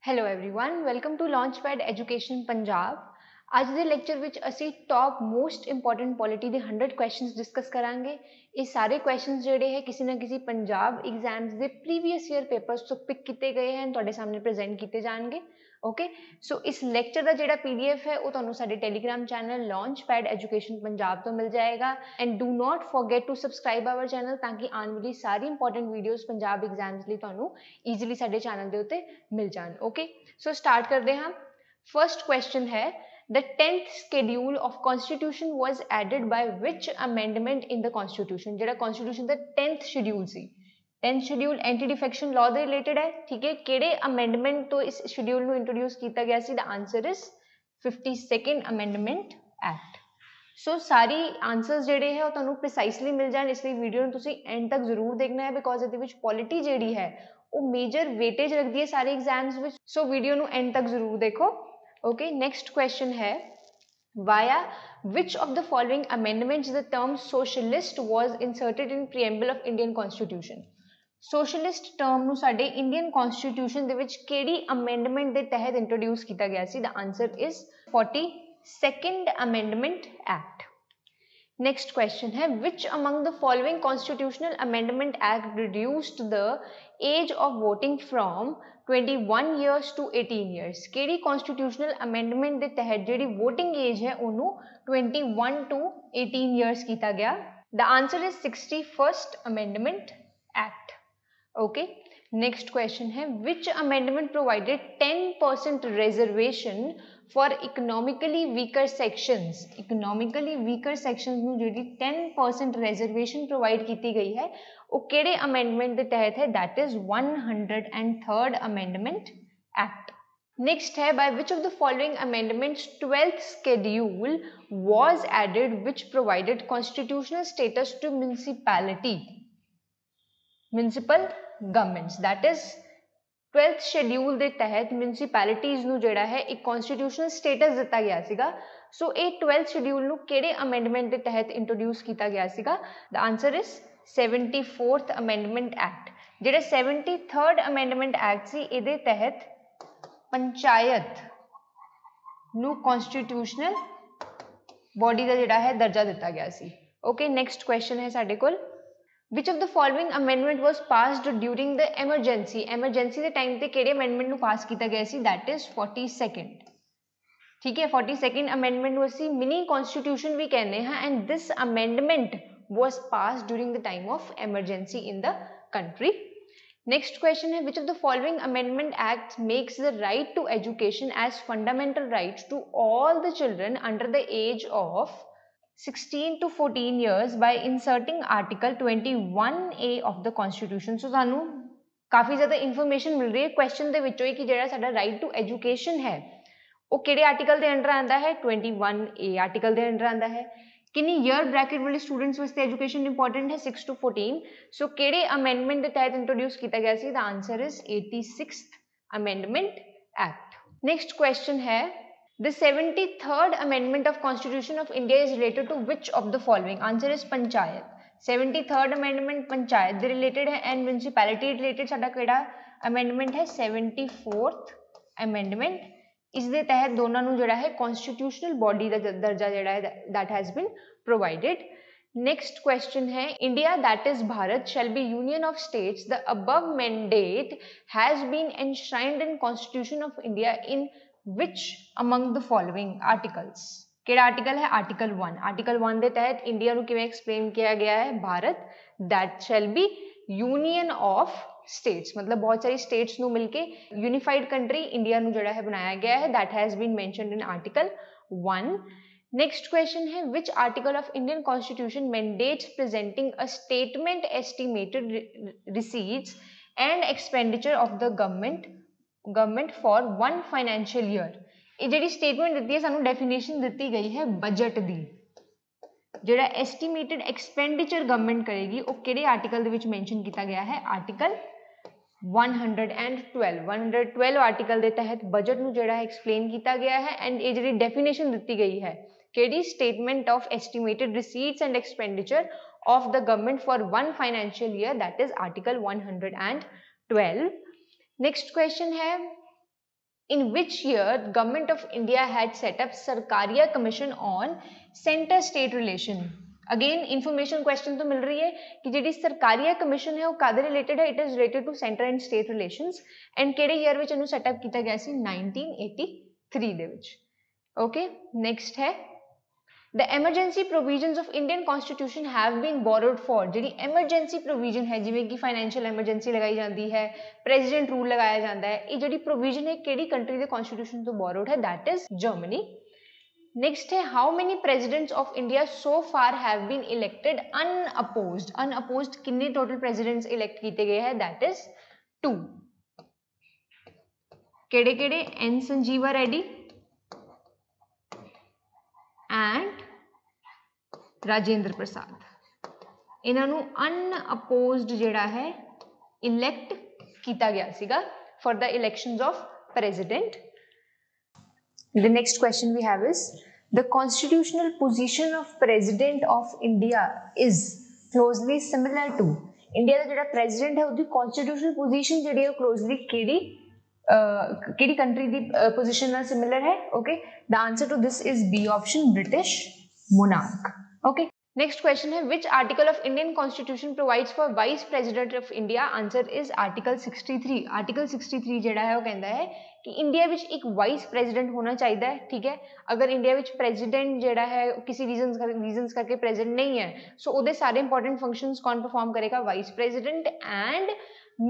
Hello everyone, welcome to Launchpad Education Punjab. ਅੱਜ ਦੇ lecture ਵਿੱਚ ਅਸੀਂ ਟੌਪ ਮੋਸਟ ਇੰਪੋਰਟੈਂਟ ਪੋਲਿਟੀ ਦੇ 100 ਕੁਐਸਚਨਸ ਡਿਸਕਸ ਕਰਾਂਗੇ। ਇਹ ਸਾਰੇ ਕੁਐਸਚਨਸ ਜਿਹੜੇ ਹੈ ਕਿਸੇ ਨਾ ਕਿਸੇ ਪੰਜਾਬ ਐਗਜ਼ਾਮਸ ਦੇ ਪ੍ਰੀਵੀਅਸ ਈਅਰ ਪੇਪਰਸ ਤੋਂ ਪਿਕ ਕੀਤੇ ਗਏ ਹਨ, ਤੁਹਾਡੇ ਸਾਹਮਣੇ ਪ੍ਰੈਜ਼ੈਂਟ ਕੀਤੇ ਜਾਣਗੇ। ਓਕੇ, ਸੋ ਇਸ ਲੈਕਚਰ ਦਾ ਜਿਹੜਾ ਪੀਡੀਐਫ ਹੈ ਉਹ ਤੁਹਾਨੂੰ ਸਾਡੇ Telegram channel Launchpad Education Punjab ਤੋਂ ਮਿਲ ਜਾਏਗਾ। And do not forget to subscribe our channel ਤਾਂ ਕਿ ਆਉਣ ਵਾਲੀ ਸਾਰੀ ਇੰਪੋਰਟੈਂਟ ਵੀਡੀਓਜ਼ ਪੰਜਾਬ ਐਗਜ਼ਾਮਸ ਲਈ ਤੁਹਾਨੂੰ ਈਜ਼ੀਲੀ ਸਾਡੇ ਚੈਨਲ ਦੇ ਉੱਤੇ ਮਿਲ ਜਾਣ। ਓਕੇ, ਸੋ ਸਟਾਰਟ ਕਰਦੇ ਹਾਂ। ਫਰਸਟ ਕੁਐਸਚਨ ਹੈ, the 10th schedule of constitution was added by which amendment in the constitution? ਜਿਹੜਾ constitution ਦਾ 10th schedule ਸੀ, 10th schedule anti defection law ਦੇ related ਹੈ। ठीक है, ਕਿਹੜੇ amendment ਤੋਂ ਇਸ schedule ਨੂੰ introduce ਕੀਤਾ ਗਿਆ ਸੀ? The answer is 52nd amendment act। So sorry answers ਜਿਹੜੇ ਹੈ ਉਹ ਤੁਹਾਨੂੰ ਪ੍ਰੀਸਾਈਸਲੀ ਮਿਲ ਜਾਣ, ਇਸ ਲਈ ਵੀਡੀਓ ਨੂੰ ਤੁਸੀਂ ਐਂਡ ਤੱਕ ਜ਼ਰੂਰ ਦੇਖਣਾ ਹੈ ਬਿਕੋਜ਼ ਇਹਦੇ ਵਿੱਚ ਪੋਲਿਟੀ ਜਿਹੜੀ ਹੈ ਉਹ ਮੇਜਰ ਵੇਟੇਜ ਰੱਖਦੀ ਹੈ ਸਾਰੇ ਐਗਜ਼ਾਮਸ ਵਿੱਚ। ਸੋ ਵੀਡੀਓ ਨੂੰ ਐਂਡ ਤੱਕ ਜ਼ਰੂਰ ਦੇਖੋ। Okay, next question है, via which of the following amendments the term socialist was inserted in preamble of Indian Constitution? Socialist term ਨੂੰ ਸਾਡੇ Indian Constitution ਦੇ ਵਿੱਚ ਕਿਹੜੀ amendment ਦੇ ਤਹਿਤ introduce ਕੀਤਾ ਗਿਆ ਸੀ? The answer is 42nd Amendment Act। Next question है, which among the following constitutional amendment act reduced the age of voting from 21 years to 18 years? ਕਿਹੜੀ constitutional amendment ਦੇ ਤਹਿਤ ਜਿਹੜੀ voting age ਹੈ ਉਹਨੂੰ 21 to 18 years ਕੀਤਾ ਗਿਆ? The answer is 61st Amendment Act। Okay, next question है, which amendment provided 10% reservation for economically weaker sections? economically weaker sections ਨੂੰ ਜਿਹੜੀ 10% reservation provide ਕੀਤੀ ਗਈ ਹੈ ਉਹ ਕਿਹੜੇ amendment ਦੇ ਤਹਿਤ ਹੈ? That is 103rd Amendment Act। Next है, by which of the following amendments 12th schedule was added which provided constitutional status to municipal governments? That is 12th schedule ਦੇ ਤਹਿਤ municipalities ਨੂੰ ਜਿਹੜਾ ਹੈ ਇੱਕ constitutional status ਦਿੱਤਾ ਗਿਆ ਸੀਗਾ। ਸੋ ਇਹ 12th schedule ਨੂੰ ਕਿਹੜੇ amendment ਦੇ ਤਹਿਤ introduce ਕੀਤਾ ਗਿਆ ਸੀਗਾ? The answer is 74th Amendment Act। ਜਿਹੜਾ 73rd Amendment Act ਸੀ ਇਹਦੇ ਤਹਿਤ ਪੰਚਾਇਤ ਨੂੰ constitutional body ਦਾ ਜਿਹੜਾ ਹੈ ਦਰਜਾ ਦਿੱਤਾ ਗਿਆ ਸੀ। Okay, next question ਹੈ ਸਾਡੇ ਕੋਲ, which of the following amendment was passed during the emergency? emergency ਦੇ time ਤੇ ਕਿਹੜੇ amendment ਨੂੰ ਪਾਸ ਕੀਤਾ ਗਿਆ ਸੀ? That is 42nd। ਠੀਕ ਹੈ, 42nd amendment ਨੂੰ ਅਸੀਂ mini constitution ਵੀ ਕਹਿੰਦੇ ਹਾਂ and this amendment was passed during the time of emergency in the country। Next question है, which of the following amendment acts makes the right to education as fundamental right to all the children under the age of 16 to 14 years by inserting article 21A of the constitution? So ਸਾਨੂੰ ਕਾਫੀ ਜ਼ਿਆਦਾ information ਮਿਲ ਰਹੀ ਹੈ question ਦੇ ਵਿੱਚੋਂ ਹੀ ਕਿ ਜਿਹੜਾ ਸਾਡਾ right to education ਹੈ ਉਹ ਕਿਹੜੇ ਆਰਟੀਕਲ ਦੇ ਅੰਡਰ ਆਉਂਦਾ ਹੈ? 21A ਆਰਟੀਕਲ ਦੇ ਅੰਡਰ ਆਉਂਦਾ ਹੈ। ਕਿੰਨੀ ਈਅਰ ਬ੍ਰੈਕਟ ਵਾਲੇ ਸਟੂਡੈਂਟਸ ਵਾਸਤੇ ਐਜੂਕੇਸ਼ਨ ਇੰਪੋਰਟੈਂਟ ਹੈ? 6 to 14। ਸੋ ਕਿਹੜੇ ਅਮੈਂਡਮੈਂਟ ਦੇ ਤਹਿਤ ਇੰਟਰੋਡਿਊਸ ਕੀਤਾ ਗਿਆ ਸੀ? The answer is 86th Amendment Act। Next question ਹੈ, the 73rd Amendment of Constitution of India is related to which of the following? Answer is panchayat. 73rd Amendment panchayat ਦੇ related ਹੈ and municipality related ਸਾਡਾ ਕਿਹੜਾ amendment ਹੈ? 74th Amendment। ਇਸ ਦੇ ਤਹਿਤ ਦੋਨਾਂ ਨੂੰ ਜਿਹੜਾ ਹੈ constitutional body ਦਾ ਦਰਜਾ ਜਿਹੜਾ ਹੈ that has been provided। Next question है, India that is Bharat shall be union of states. The above mandate has been enshrined in Constitution of India in which among the following articles? ਕਿਹੜਾ article ਹੈ? Article 1। Article 1 ਦੇ ਤਹਿਤ India ਨੂੰ ਕਿਵੇਂ explain ਕਿया गया है? Bharat that shall be union of states, मतलब बहुत सारी states ਨੂੰ ਮਿਲ ਕੇ unified country इंडिया ਨੂੰ ਜਿਹੜਾ ਹੈ ਬਣਾਇਆ ਗਿਆ ਹੈ। That has been mentioned in Article 1। Next question है, which article of Indian Constitution mandates presenting a statement estimated receipts and expenditure of the government for one financial year? ਇਹ ਜਿਹੜੀ statement ਦਿੱਤੀ ਹੈ ਸਾਨੂੰ definition ਦਿੱਤੀ ਗਈ ਹੈ budget ਦੀ। ਜਿਹੜਾ estimated expenditure government ਕਰੇਗੀ ਉਹ ਕਿਹੜੇ article ਦੇ ਵਿੱਚ mention ਕੀਤਾ ਗਿਆ ਹੈ? Article 112 ਆਰਟੀਕਲ ਦੇ ਤਹਿਤ ਬਜਟ ਨੂੰ ਜਿਹੜਾ ਹੈ ਐਕਸਪਲੇਨ ਕੀਤਾ ਗਿਆ ਹੈ ਐਂਡ ਇਹ ਜਿਹੜੀ ਡੈਫੀਨੇਸ਼ਨ ਦਿੱਤੀ ਗਈ ਹੈ ਕਿਹੜੀ? Statement of estimated receipts and expenditure of the government for one financial year, that is article 112। next question है, In which year government of India had set up Sarkaria Commission on Center State Relation? Again information question तो मिल रही है कि ਜਿਹੜੀ Sarkaria commission ਹੈ ਉਹ ਕਾਦੇ related ਹੈ, it is related to centre and state relations and ਕਿਹੜੇ ਈਅਰ ਵਿੱਚ ਇਹਨੂੰ ਸੈਟਅਪ ਕੀਤਾ ਗਿਆ ਸੀ 1983 ਦੇ ਵਿੱਚ। ਓਕੇ ਨੈਕਸਟ ਹੈ The emergency provisions of Indian Constitution have been borrowed for ਜਿਹੜੀ emergency provision है ਜਿਵੇਂ कि financial emergency लगाई जाती है, president rule लगाया जाता है, ये ਜਿਹੜੀ provision है ਕਿਹੜੀ country ਦੇ constitution ਤੋਂ borrowed है, that is Germany। Next है how many presidents of India so far have been elected unopposed? Unopposed कितने total presidents elect ਕੀਤੇ गए हैं, that is 2। ਕਿਹੜੇ ਕਿਹੜੇ N Sanjeeva Reddy and Rajendra Prasad, इन्हों अनअपोज्ड जिहड़ा है इलैक्ट किया गया सीगा for the elections of president. The next question we have is the constitutional position of president of India is closely similar to India का जिहड़ा प्रेजिडेंट है उसकी कॉन्स्टिट्यूशनल पोजीशन जिहड़ी है क्लोजली किहड़ी कंट्री दी पोजीशन नाल सिमिलर है। Okay the answer to this is B option, British monarch. Okay, next question है which article of Indian Constitution provides for Vice President of India? Answer is Article 63। Article 63 जेड़ा है वो कहता है कि इंडिया विच एक vice president होना चाहिए है, ठीक है। अगर इंडिया विच प्रेजिडेंट जेड़ा है किसी रीजंस करके प्रेजेंट नहीं है सो उहदे सारे इंपॉर्टेंट फंक्शंस कौन परफॉर्म करेगा, vice president. And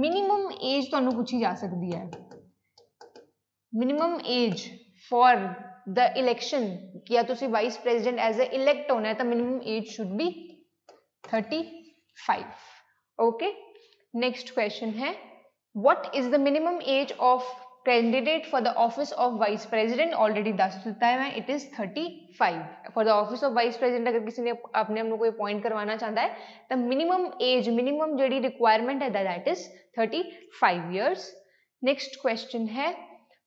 minimum age तुहानू पूछी जा सकती है, minimum age for the election किया तुसी vice president as a elect होना है तो minimum age should be 35। Okay next question है what is the minimum age of candidate for the office of vice president? Already दस दिता है मैं, it is 35 for the office of vice president. अगर किसी ने अपने आप कोई अपॉइंट करवाना चाहता है तो मिनिमम एज मिनिमम जी रिक्वायरमेंट है that is 35 years. Next question है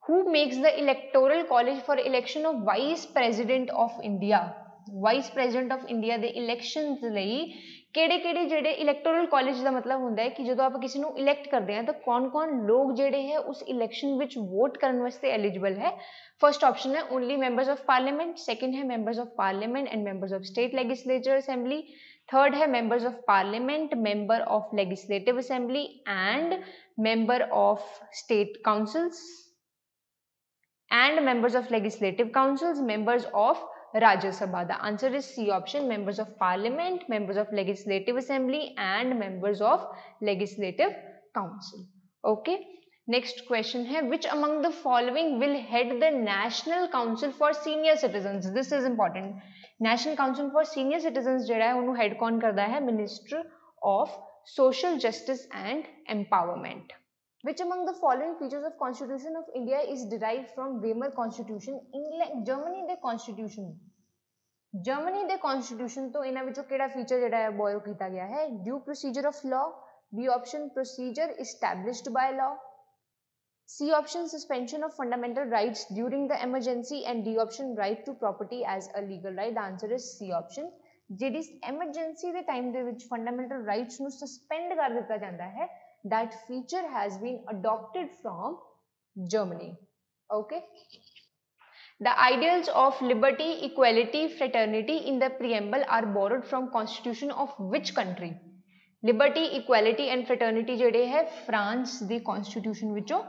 Who makes the electoral college for election of Vice President of India? Vice President of India ਦੇ elections ਲਈ ਕਿਹੜੇ ਜਿਹੜੇ electoral college ਦਾ ਮਤਲਬ ਹੁੰਦਾ ਹੈ ਕਿ ਜਦੋਂ ਆਪਾਂ ਕਿਸੇ ਨੂੰ elect ਕਰਦੇ ਹਾਂ ਤਾਂ ਕੌਣ-ਕੌਣ ਲੋਕ ਜਿਹੜੇ ਹੈ ਉਸ election ਵਿੱਚ vote ਕਰਨ ਵਾਸਤੇ eligible ਹੈ। First option ਹੈ only members of parliament, second है members of parliament and members of state legislature assembly, third है members of parliament, member of legislative assembly and member of state councils and members of legislative councils, members of Rajya Sabha. The answer is C option, members of parliament, members of legislative assembly and members of legislative council। Okay, next question है which among the following will head the National Council for Senior Citizens? This is important। National Council for Senior Citizens ਜਿਹੜਾ ਹੈ ਉਹਨੂੰ head कौन करता है? Minister of Social Justice and Empowerment। Which among the following features of Constitution of India is derived from Weimar Constitution? England, Germany the Constitution, Germany the Constitution तो इन्हां विचों केड़ा फीचर जेड़ा है borrow कीता गया है? Due procedure of law, B option procedure established by law, C option suspension of fundamental rights during the emergency and D option right to property as a legal right। The answer is C option। ਜਿਹੜੀ emergency ਦੇ time ਦੇ ਵਿੱਚ fundamental rights ਨੂੰ suspend कर ਦਿੱਤਾ ਜਾਂਦਾ है that feature has been adopted from Germany। Okay, the ideals of liberty, equality, fraternity in the preamble are borrowed from constitution of which country? Liberty, equality and fraternity जेडे है France दी constitution विचों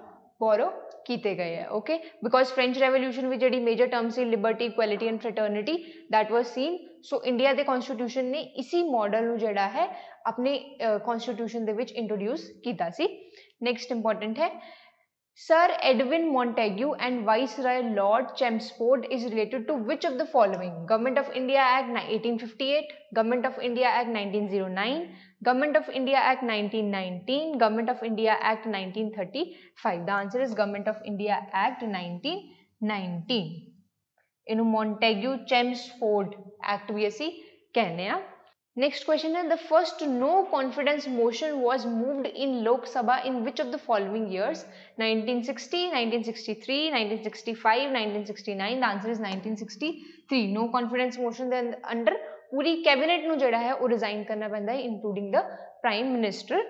borrow कीते गए हैं। Okay, because French Revolution with जेडी major terms सी liberty, equality and fraternity that was seen, so India दे constitution ने इसी model ਨੂੰ ਜਿਹੜਾ है अपने constitution ਦੇ ਵਿੱਚ introduce ਕੀਤਾ ਸੀ। Next important है Sir Edwin Montagu and Viceroy Lord Chelmsford is related to which of the following? Government of India Act 1858, Government of India Act 1909, Government of India Act 1919, Government of India Act 1935। The answer is Government of India Act 1919। इन्हों Montagu Chelmsford Act भी असी कहने आ। Next question है the first no confidence motion was moved in Lok Sabha in which of the following years? 1960, 1963, 1965, 1969। The answer is 1963। no confidence motion ਦੇ under पूरी cabinet ਨੂੰ ਜਿਹੜਾ है वो resign करना पैंदा है including the prime minister।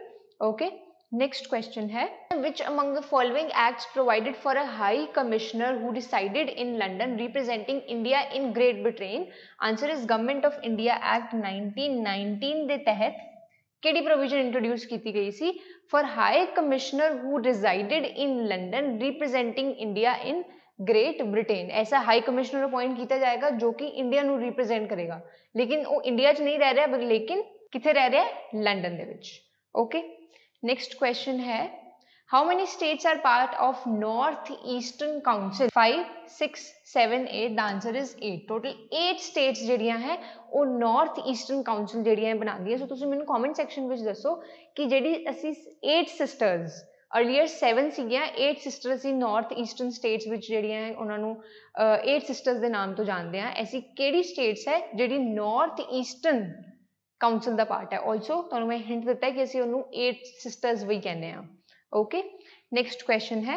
okay, next question है which among the following acts provided for a high commissioner who resided in London representing India in Great Britain? Answer is government of India act 1919 ਦੇ तहत ਕਿਹੜੀ provision introduce की गई सी for high commissioner who resided in London representing India in Great Britain. ऐसा high commissioner appoint किया जाएगा जो कि इंडिया ਨੂੰ रिप्रेजेंट करेगा, लेकिन वो इंडिया च नहीं रह रहा, लेकिन किथे रह रहा है, लंडन दे विच। ओके, नेक्स्ट क्वेश्चन है how many states are part of north eastern council? 5 6 7 8। the answer is 8। total 8 states ਜਿਹੜੀਆਂ ਹੈ ਉਹ north eastern council ਜਿਹੜੀਆਂ ਬਣਾਉਂਦੀਆਂ। ਸੋ ਤੁਸੀਂ ਮੈਨੂੰ ਕਮੈਂਟ ਸੈਕਸ਼ਨ ਵਿੱਚ ਦੱਸੋ ਕਿ ਜਿਹੜੀ ਅਸੀਂ 8 sisters अर्लीयर 7 ਸੀਗੀਆਂ, 8 ਸਿਸਟਰ ਅਸੀਂ ਨਾਰਥ ਈਸਟਰਨ ਸਟੇਟਸ ਵਿੱਚ ਜਿਹੜੀਆਂ ਹੈ ਉਹਨਾਂ ਨੂੰ 8 ਸਿਸਟਰਸ ਦੇ ਨਾਮ ਤੋਂ ਜਾਣਦੇ ਆ। ਐਸੀ ਕਿਹੜੀ ਸਟੇਟਸ ਹੈ ਜਿਹੜੀ ਨਾਰਥ ਈਸਟਰਨ ਕਾਉਂਸਲ ਦਾ ਪਾਰਟ ਹੈ। ਆਲਸੋ ਤੁਹਾਨੂੰ ਮੈਂ ਹਿੰਟ ਦਿੱਤਾ ਕਿ ਅਸੀਂ ਉਹਨੂੰ 8 ਸਿਸਟਰਸ ਵੀ ਕਹਿੰਦੇ ਆ। ओके, नेक्स्ट क्वेश्चन है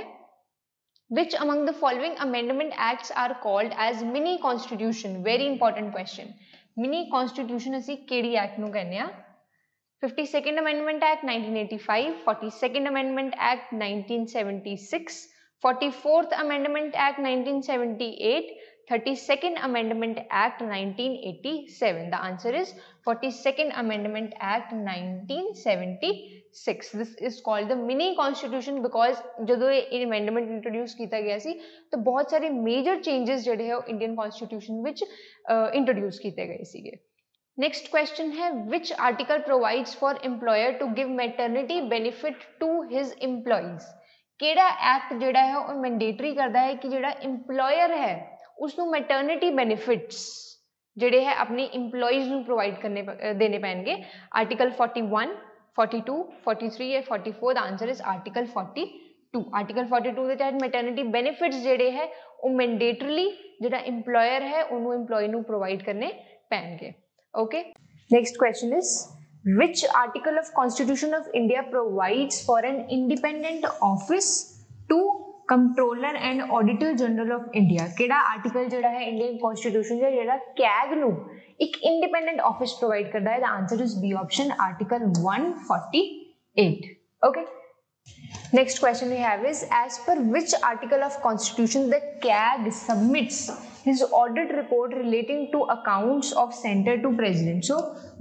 which among the following amendment acts are called as mini constitution? very important question। mini constitution ਅਸੀਂ ਕਿਹੜੀ ਐਕਟ ਨੂੰ ਕਹਿੰਦੇ ਆ? 52nd amendment act 1985, 42nd amendment act 1976, 44th amendment act 1978, 32nd amendment act 1987। the answer is 42nd amendment act 1976। this is called the mini constitution because ਜਦੋਂ ਇਹ amendment introduce ਕੀਤਾ ਗਿਆ ਸੀ ਤਾਂ ਬਹੁਤ ਸਾਰੇ major changes ਜਿਹੜੇ ਹੈ ਉਹ ਇੰਡੀਅਨ constitution ਵਿੱਚ introduce ਕੀਤੇ ਗਏ ਸੀਗੇ। नेक्स्ट क्वेश्चन है which article provides for employer to give maternity benefit to his employees? ਕਿਹੜਾ ਐਕਟ ਜਿਹੜਾ ਹੈ ਉਹ ਮੈਂਡੇਟਰੀ ਕਰਦਾ ਹੈ ਕਿ ਜਿਹੜਾ EMPLOYER ਹੈ ਉਸਨੂੰ ਮੈਟਰਨਿਟੀ ਬੈਨੀਫਿਟਸ ਜਿਹੜੇ ਹੈ ਆਪਣੀ EMPLOYEES ਨੂੰ ਪ੍ਰੋਵਾਈਡ ਕਰਨੇ ਦੇਣੇ ਪੈਣਗੇ। ਆਰਟੀਕਲ 41 42 43 या 44। ਦਾ ਆਨਸਰ ਇਜ਼ ਆਰਟੀਕਲ 42। ਆਰਟੀਕਲ 42 ਦੇ ਤਹਿਤ ਮੈਟਰਨਿਟੀ ਬੈਨੀਫਿਟਸ ਜਿਹੜੇ ਹੈ ਉਹ ਮੈਂਡੇਟਰੀਲੀ ਜਿਹੜਾ EMPLOYER ਹੈ ਉਹਨੂੰ EMPLOYEE ਨੂੰ ਪ੍ਰੋਵਾਈਡ ਕਰਨੇ ਪੈਣਗੇ। Okay, next question is which article of Constitution of India provides for an independent office to Comptroller and Auditor General of India? ਕਿਹੜਾ ਆਰਟੀਕਲ ਜਿਹੜਾ ਹੈ ਇੰਡੀਅਨ ਕਨਸਟੀਟਿਊਸ਼ਨ ਦਾ ਜਿਹੜਾ CAG ਨੂੰ ਇੱਕ ਇੰਡੀਪੈਂਡੈਂਟ ਆਫਿਸ ਪ੍ਰੋਵਾਈਡ ਕਰਦਾ ਹੈ? ਦਾ answer is B option article 148। okay, next question we have is as per which article of constitution the CAG submits his audit report relating to accounts of center to president? so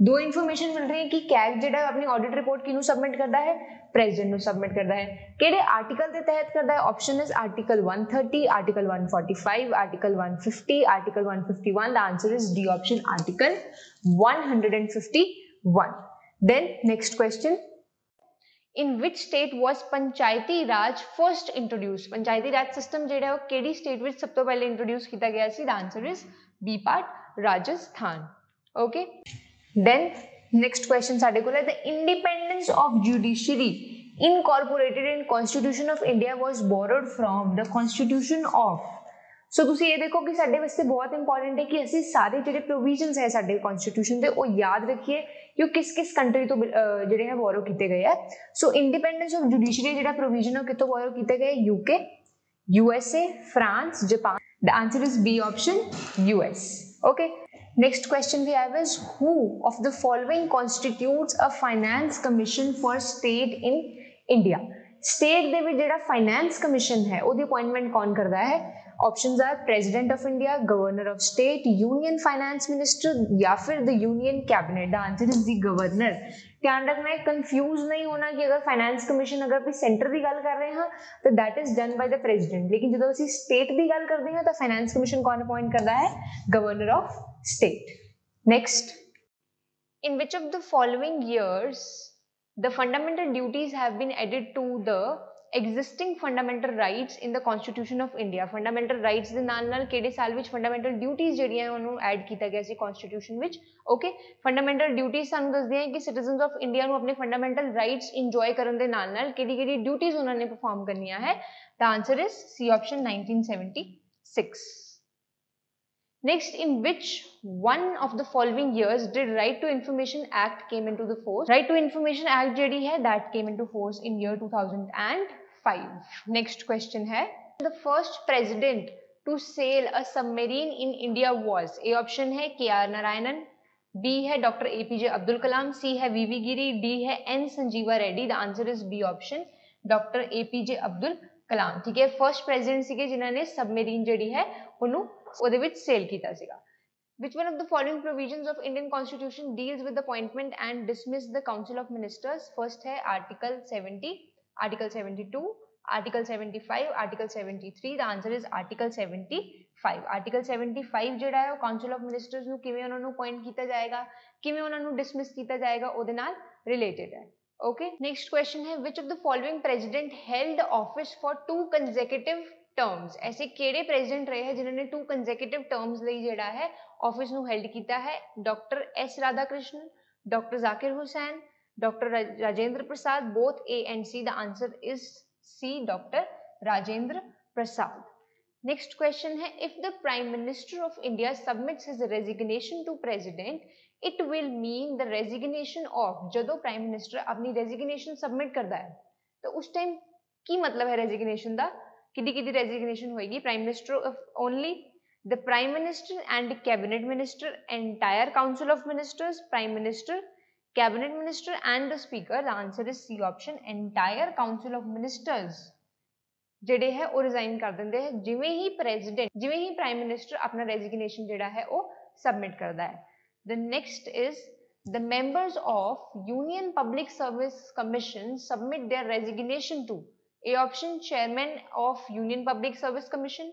दो information मिल रही है कि CAG ਜਿਹੜਾ अपनी audit report किनु submit करता है? president ਨੂੰ submit करता है। ਕਿਹੜੇ article ਦੇ ਤਹਿਤ ਕਰਦਾ ਹੈ? option is article 130, article 145, article 150, article 151। the answer is D option article 151। then next question, in which state was Panchayati Raj first introduced? Panchayati Raj system ਜਿਹੜਾ ਹੈ ਉਹ ਕਿਹੜੀ ਸਟੇਟ ਵਿੱਚ ਸਭ ਤੋਂ ਪਹਿਲੇ ਇੰਟਰੋਡਿਊਸ ਕੀਤਾ ਗਿਆ ਸੀ? ਦਾ answer is B part Rajasthan. Okay, then next question ਸਾਡੇ ਕੋਲ ਹੈ the independence of judiciary incorporated in constitution of India was borrowed from the constitution of। ਸੋ ਤੁਸੀਂ ਇਹ ਦੇਖੋ ਕਿ ਸਾਡੇ ਵਾਸਤੇ ਬਹੁਤ ਇੰਪੋਰਟੈਂਟ ਹੈ ਕਿ ਅਸੀਂ ਸਾਰੇ ਜਿਹੜੇ ਪ੍ਰੋਵੀਜ਼ਨਸ ਹੈ ਸਾਡੇ ਕਨਸਟੀਟਿਊਸ਼ਨ ਦੇ ਉਹ ਯਾਦ ਰੱਖੀਏ ਕਿ ਉਹ ਕਿਸ ਕਿਸ ਕੰਟਰੀ ਤੋਂ ਜਿਹੜੇ ਹੈ ਬੋਰੋ ਕੀਤੇ ਗਏ ਆ। ਸੋ ਇੰਡੀਪੈਂਡੈਂਸ ਆਫ ਜੁਡੀਸ਼ਰੀ ਜਿਹੜਾ ਪ੍ਰੋਵੀਜ਼ਨ ਹੈ ਕਿੱਥੋਂ ਬੋਰੋ ਕੀਤੇ ਗਏ? UK, USA, France, Japan। the answer is B option US। okay, next question we have is who of the following constitutes a finance commission for state in India? state ਦੇ ਵਿੱਚ ਜਿਹੜਾ finance commission ਹੈ ਉਹਦੀ appointment ਕੌਣ ਕਰਦਾ ਹੈ? options are president of India, governor of state, union finance minister या फिर the union cabinet। the answer is the governor। ध्यान रखना है, कंफ्यूज नहीं होना कि अगर फाइनेंस कमीशन अगर भी सेंटर की गल कर रहे हैं तो that is done by the president, लेकिन जो ਅਸੀਂ स्टेट की गल करते हैं तो फाइनेंस कमीशन कौन अपॉइंट करता है? Governor of state. Next, in which of the following years the fundamental duties have been added to the existing fundamental rights in the constitution of India? fundamental rights ਦੇ ਨਾਲ ਨਾਲ ਕਿਹੜੇ ਸਾਲ ਵਿੱਚ fundamental duties ਜਿਹੜੀਆਂ ਉਹਨੂੰ ਐਡ ਕੀਤਾ ਗਿਆ ਸੀ constitution ਵਿੱਚ? okay, fundamental duties ਸਾਨੂੰ ਦੱਸਦੀਆਂ ਹੈ ਕਿ citizens of India ਨੂੰ ਆਪਣੇ fundamental rights enjoy ਕਰਨ ਦੇ ਨਾਲ ਨਾਲ ਕਿਹੜੀ ਕਿਹੜੀ duties ਉਹਨਾਂ ਨੇ perform ਕਰਨੀਆਂ ਹੈ? the answer is C option 1976। Next, in which one of the following years did Right to Information Act came into the force? Right to Information Act ਜਿਹੜੀ ਹੈ that came into force in year 2005। Next question है the first president to sail a submarine in India was? A option है KR Narayanan, B है doctor APJ Abdul Kalam, C है VV Giri, D है N Sanjiva Reddy. The answer is B option doctor APJ Abdul Kalam. ठीक है, first president सीगे जिन्हां ने सबमरीन जिहड़ी है ਉਹਨੂੰ ਉਹਦੇ ਵਿੱਚ ਸੇਲ ਕੀਤਾ ਸੀਗਾ। Which one of the following provisions of Indian Constitution deals with the appointment and dismiss the Council of Ministers? First है Article 70, Article 72, Article 75, Article 73. The answer is Article 75. Article 75 ਜਿਹੜਾ ਹੈ ਉਹ Council of Ministers ਨੂੰ ਕਿਵੇਂ ਉਹਨਾਂ ਨੂੰ appoint ਕੀਤਾ ਜਾਏਗਾ, ਕਿਵੇਂ ਉਹਨਾਂ ਨੂੰ dismiss ਕੀਤਾ ਜਾਏਗਾ, ਉਹਦੇ ਨਾਲ related ਹੈ। Okay, next question है which of the following president held office for 2 consecutive terms? ऐसे केड़े president रहे हैं जिन्होंने 2 consecutive terms ਲਈ ਜਿਹੜਾ ਹੈ ऑफिस ਨੂੰ हेल्ड ਕੀਤਾ है? Doctor S Radhakrishnan, doctor Zakir Hussain, doctor Rajendra Prasad, both A and C. The answer is C, doctor Rajendra Prasad. Next question है if the prime minister of India submits his resignation to president, it will mean the resignation of। ਜਦੋਂ prime minister अपनी resignation submit करता है तो उस time की मतलब है रेजिग्नेशन ਦਾ, किदी रेजिग्नेशन होएगी? Prime minister only, the prime minister and cabinet minister, entire council of ministers, prime minister, cabinet minister and the speaker। The answer is C option, entire council of ministers ਜਿਹੜੇ ਹੈ ਉਹ resign ਕਰ ਦਿੰਦੇ ਹੈ ਜਿਵੇਂ ਹੀ president, ਜਿਵੇਂ ਹੀ prime minister ਆਪਣਾ resignation ਜਿਹੜਾ ਹੈ ਉਹ submit ਕਰਦਾ ਹੈ। The next is the members of Union Public Service Commission submit their resignation to A option chairman of Union Public Service Commission,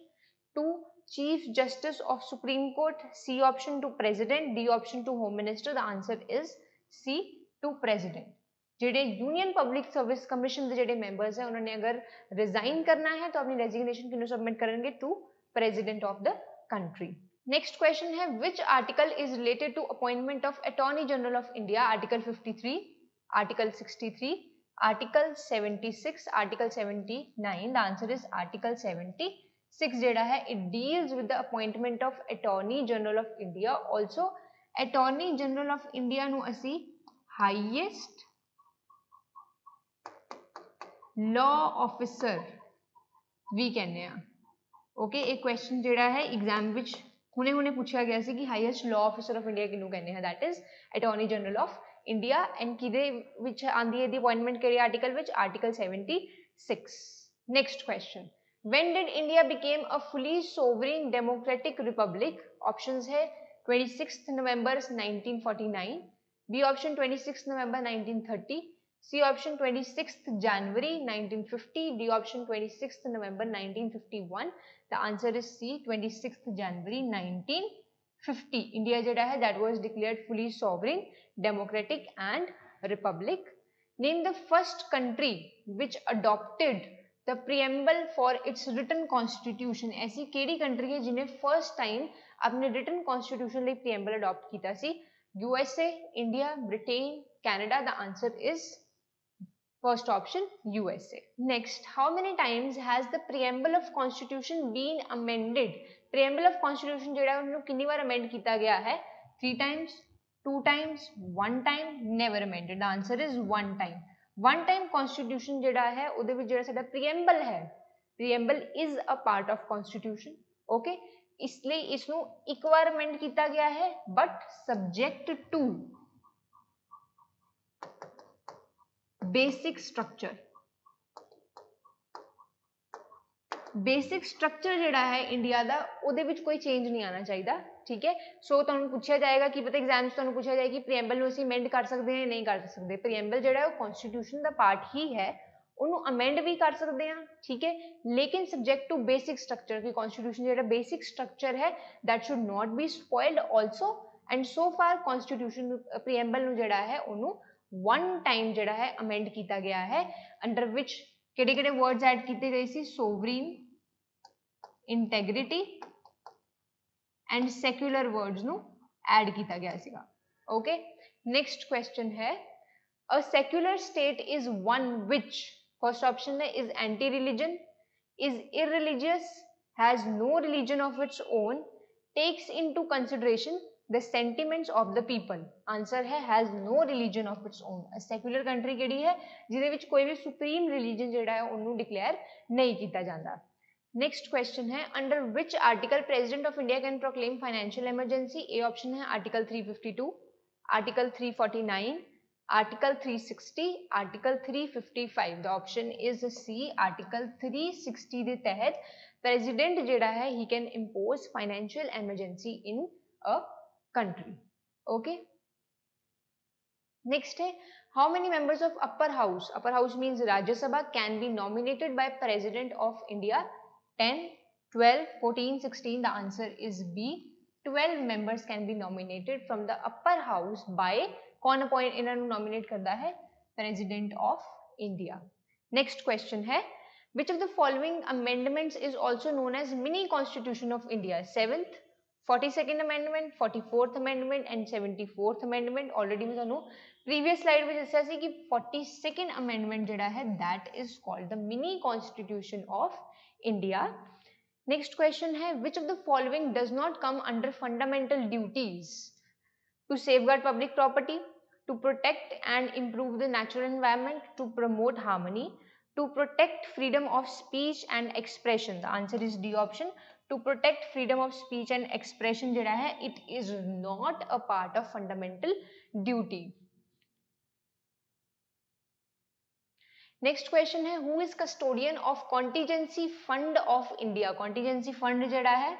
2 Chief Justice of Supreme Court, C option to President, D option to Home Minister। The answer is C, to President। ਜਿਹੜੇ union public service commission ਦੇ ਜਿਹੜੇ members ਹੈ ਉਹਨਾਂ ਨੇ ਅਗਰ resign ਕਰਨਾ ਹੈ ਤਾਂ ਆਪਣੀ ਰੈਜ਼ਿਗਨੇਸ਼ਨ ਕਿਹਨੂੰ ਸਬਮਿਟ ਕਰਨਗੇ? To president of the country. Next question है which article is related to appointment of Attorney General of India? Article 53, Article 63, Article 76, Article 79। The answer is Article 76 ਜਿਹੜਾ है it deals with the appointment of Attorney General of India। Also Attorney General of India ਨੂੰ ਅਸੀਂ highest law officer ਵੀ ਕਹਿੰਦੇ ਆ। Okay, एक question ਜਿਹੜਾ है exam ਵਿੱਚ ਹੁਣੇ ਪੁੱਛਿਆ ਗਿਆ ਸੀ ਕਿ highest law officer of India ਕਿਹਨੂੰ ਕਹਿੰਦੇ ਆ? That is attorney general of India. And ਕਿਹਦੇ ਵਿੱਚ ਆਂਦੀ ਹੈ ਦੀ ਅਪਾਇੰਟਮੈਂਟ ਕਿਹੜੇ ਆਰਟੀਕਲ ਵਿੱਚ? Article 76। Next question, when did India became a fully sovereign democratic republic? Options है 26th November 1949, B option 26th November 1930, C option 26th January 1950, D option 26th November 1951। The answer is C, 26th January 1950। India jada hai that was declared fully sovereign, democratic and republic। Name the first country which adopted the preamble for its written constitution। ऐसी केड़ी country है जिन्हें first time अपने written constitution ਲਈ preamble adopt ਕੀਤਾ ਸੀ? USA, India, Britain, Canada। The answer is first option USA। Next, how many times has the preamble of constitution been amended? preamble of constitution ਜਿਹੜਾ ਉਹਨੂੰ ਕਿੰਨੀ ਵਾਰ amend ਕੀਤਾ ਗਿਆ ਹੈ? 3 times, 2 times, 1 time, never amended। The answer is 1 time। 1 time constitution ਜਿਹੜਾ ਹੈ ਉਹਦੇ ਵਿੱਚ ਜਿਹੜਾ ਸਾਡਾ preamble ਹੈ, preamble is a part of constitution। okay, ਇਸ ਲਈ ਇਸ ਨੂੰ ਇੱਕ ਵਾਰ amend ਕੀਤਾ ਗਿਆ ਹੈ but subject to basic structure. Basic structure जिहड़ा है इंडिया दा ਉਹਦੇ ਵਿੱਚ कोई चेंज नहीं आना चाहिए। ठीक है, सो ਤੁਹਾਨੂੰ ਪੁੱਛਿਆ ਜਾਏਗਾ ਕਿ ਪਤਾ एग्जाम्स ਤੁਹਾਨੂੰ ਪੁੱਛਿਆ ਜਾਏਗਾ कि ਪ੍ਰੀਐਂਬਲ ਨੂੰ ਅਸੀਂ ਅਮੈਂਡ ਕਰ ਸਕਦੇ ਹਾਂ ਨਹੀਂ ਕਰ ਸਕਦੇ। ਪ੍ਰੀਐਂਬਲ ਜਿਹੜਾ ਹੈ ਉਹ ਕਨਸਟੀਟਿਊਸ਼ਨ ਦਾ ਪਾਰਟ ਹੀ ਹੈ, ਉਹਨੂੰ ਅਮੈਂਡ ਵੀ ਕਰ ਸਕਦੇ ਹਾਂ। ਠੀਕ ਹੈ, ਲੇਕਿਨ ਸਬਜੈਕਟ ਟੂ ਬੇਸਿਕ ਸਟਰਕਚਰ ਕਿ ਕਨਸਟੀਟਿਊਸ਼ਨ ਜਿਹੜਾ ਬੇਸਿਕ ਸਟਰਕਚਰ ਹੈ that should not be spoiled also। and so far constitution preamble ਨੂੰ ਜਿਹੜਾ ਹੈ ਉਹਨੂੰ 1 time ਜਿਹੜਾ ਹੈ amend ਕੀਤਾ ਗਿਆ ਹੈ, under which ਕਿਹੜੇ words add ਕੀਤੇ ਗਏ ਸੀ? sovereign, integrity and secular words ਨੂੰ add ਕੀਤਾ ਗਿਆ ਸੀਗਾ। okay, next question है a secular state is one which, first option है is anti religion, is irreligious, has no religion of its own, takes into consideration the sentiments of the people। answer है has no religion of its own। a secular country ਕਿਹੜੀ ਹੈ ਜਿਹਦੇ ਵਿੱਚ ਕੋਈ ਵੀ supreme religion ਜਿਹੜਾ ਹੈ ਉਹਨੂੰ declare ਨਹੀਂ ਕੀਤਾ ਜਾਂਦਾ। next question है under which article president of India can proclaim financial emergency? A option है article 352, Article 349, Article 360, Article 355. The option is C. Article 360 ਦੇ ਤਹਿਤ president ਜਿਹੜਾ है he can impose financial emergency in a country. Okay. Next है how many members of upper house means Rajya Sabha can be nominated by President of India? 10, 12, 14, 16. The answer is B. 12 members can be nominated from the upper house by कौन appoint इन्होंने nominate करता है? President of India. Next question है which of the following amendments is also known as mini constitution of India? 7th, 42nd amendment, 44th amendment and 74th amendment. Already मैं ਤੁਹਾਨੂੰ previous slide ਵਿੱਚ ਦੱਸਿਆ ਸੀ कि 42nd amendment ਜਿਹੜਾ है that is called the mini constitution of India. Next question है which of the following does not come under fundamental duties? To safeguard public property, to protect and improve the natural environment, to promote harmony, to protect freedom of speech and expression. The answer is D option. To protect freedom of speech and expression jehda hai it is not a part of fundamental duty. Next question है who is custodian of contingency fund of India? Contingency fund ਜਿਹੜਾ ਹੈ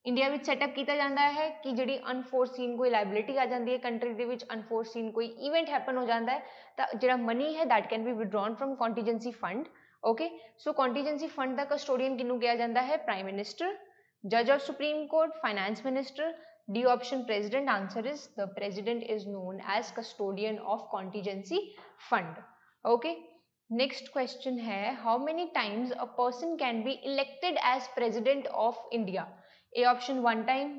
India ਵਿੱਚ setup किया जाता है कि ਜਿਹੜੀ अनफोरसीन कोई लाइबिलिटी आ जाती है कंट्री ਦੇ ਵਿੱਚ अनफोरसीन कोई इवेंट हैपन हो जाता है ਤਾਂ ਜਿਹੜਾ मनी है that can be withdrawn from contingency fund. Okay so contingency fund ਦਾ कस्टोडियन किन्नू किया जाता है? प्राइम मिनिस्टर, जज of supreme court, finance minister. D option president. Answer is the president is known as custodian of contingency fund. Okay next question है how many times a person can be elected as president of India? A option 1 time,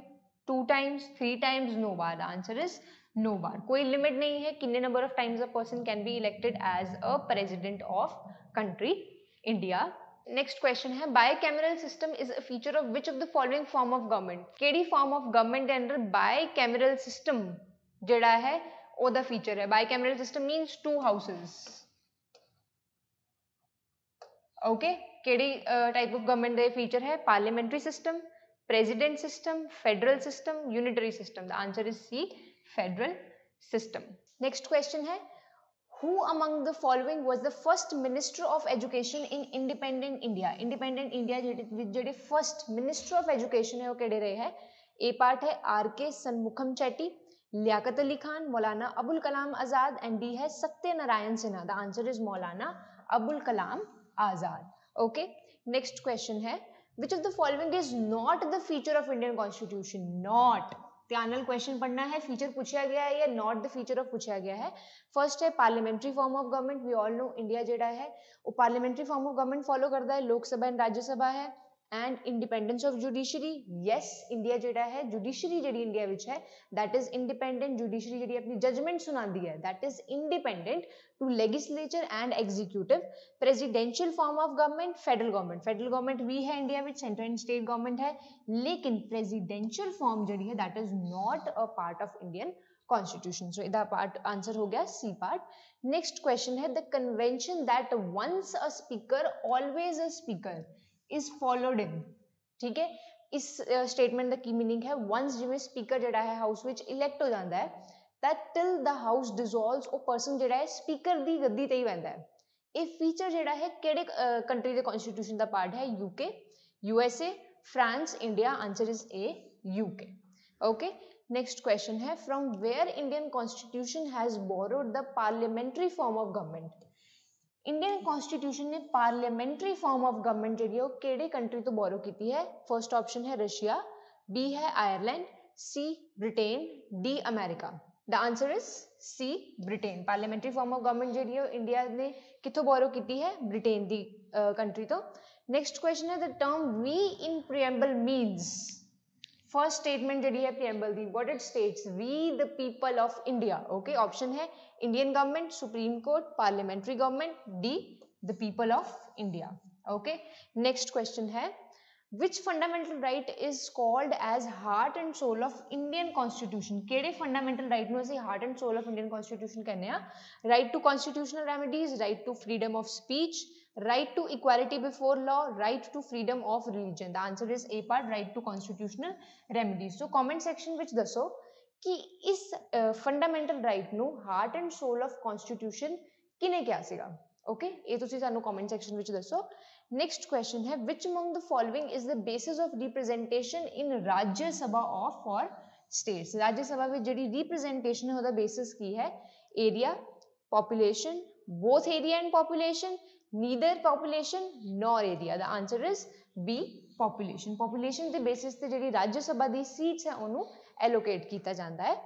2 times, 3 times, no bar. The answer is no bar. कोई limit नहीं है कितने number of times a person can be elected as a president of country India. Next question है bicameral system is a feature of which of the following form of government? केड़ी form of government के अंदर bicameral system जिहड़ा है ओदा feature है? Bicameral system means 2 houses. Okay केड़ी type of government दे फीचर है? Parliamentary system, president system, federal system, unitary system. The answer is C, federal system. Next question है who among the following was the first minister of education in independent India? Independent India जेडे first minister of education है वो केड़े रहे हैं? A part है R.K. Shanmugam Chetty, Liaquat Ali Khan, Maulana Abul Kalam Azad and D है Satyanarayan Sinha. The answer is Maulana Abul Kalam Azad. Okay, next question है which of the following is not the feature of Indian constitution? Not. ध्यान नाल क्वेश्चन पढ़ना है. फीचर पूछा गया है या नॉट द फीचर ऑफ पूछा गया है. फर्स्ट है parliamentary form of government. We all know India जेड़ा है वो parliamentary form of government follow करता है. लोकसभा एंड राज्यसभा है. And independence of judiciary. Yes India जेड़ा है जुडिशरी जेड़ी इंडिया विच है दैट इज इंडिपेंडेंट. जुडिशरी जेड़ी अपनी जजमेंट सुनाती है that is independent to legislature and executive. Presidential form of government federal government. Federal government भी है India which, central and state government है. लेकिन प्रेसिडेंशियल फॉर्म जेड़ी है that is not a part of Indian constitution. So इधर part answer हो गया C part. Next question है the convention that once a speaker always a speaker is followed in. ठीक है इस स्टेटमेंट दा की मीनिंग है वंस जिवें स्पीकर जेड़ा है हाउस विच इलेक्ट हो जाता है that till the house dissolves ओ पर्सन जेड़ा है स्पीकर दी गद्दी ते ही बहंदा है. ये फीचर जेड़ा है केड़े कंट्री दे कॉन्स्टिट्यूशन दा पार्ट है? UK, USA, France, India. Answer is A UK. Okay next question है from where Indian constitution has borrowed the parliamentary form of government? Indian constitution ने पार्लियामेंट्री फॉर्म ऑफ गवर्नमेंट जी केड़े country तो borrow की है? First option है Russia, B है Ireland, C Britain, D America. The answer is C Britain. Parliamentary form of government जी India ने कितों बोरो की है? ब्रिटेन दी कंट्री तो. नेक्स्ट क्वेश्चन है the term we in preamble means. First statement जी है प्रीएम्बल दी what it states? We the people of India. Okay option है Indian government, supreme court, parliamentary government, D the people of India. Okay next question है which fundamental right is called as heart and soul of Indian constitution? केड़े fundamental right नु असी heart and soul of Indian constitution कहने आ? right to constitutional remedies, right to freedom of speech, right to equality before law, right to freedom of religion. The answer is A part, right to constitutional remedies. So comment section विच दसो कि इस fundamental right ਨੂੰ heart and soul of constitution किने क्या ਸੀਗਾ okay ये तुसी सानू कमेंट सेक्शन विच दसो नेक्स्ट क्वेश्चन है which among the following is the basis of representation in राज्य सभा ऑफ फॉर स्टेट्स राज्य सभा में जिहड़ी रिप्रेजेंटेशन है ओदा बेसिस की है area population both area and population neither population nor area the answer is B population population के बेसिस ते जिहड़ी राज्य सभा दी सीट्स है उन्होंने एलोकेट किया जाता है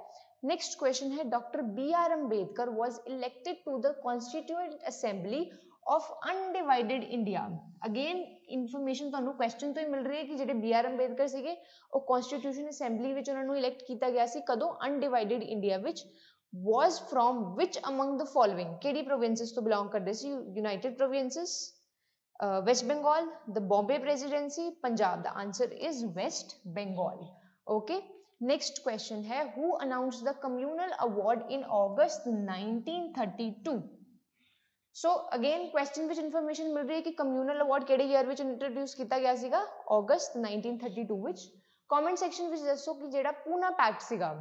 नेक्स्ट क्वेश्चन है doctor B R Ambedkar was elected to the constituent assembly of undivided India again information तुहानू क्वेश्चन तो ही मिल रही है कि जिहड़े बी आर अंबेडकर सीगे वो कॉन्स्टिट्यूशन असेंबली विच उन्होंने इलेक्ट किया गया सी कदों undivided India which was from which among the following केड़ी प्रोविंसेस तो बिलोंग करते सी united provinces West Bengal the Bombay presidency Punjab the answer is West Bengal okay next question है who announced the communal award in August 1932 so again question which information मिल रही है कि communal award केड़े ईयर विच इंट्रोड्यूस किया गया सीगा अगस्त 1932 विच कमेंट सेक्शन विच दसो कि जेड़ा पूना पैक्ट सीगा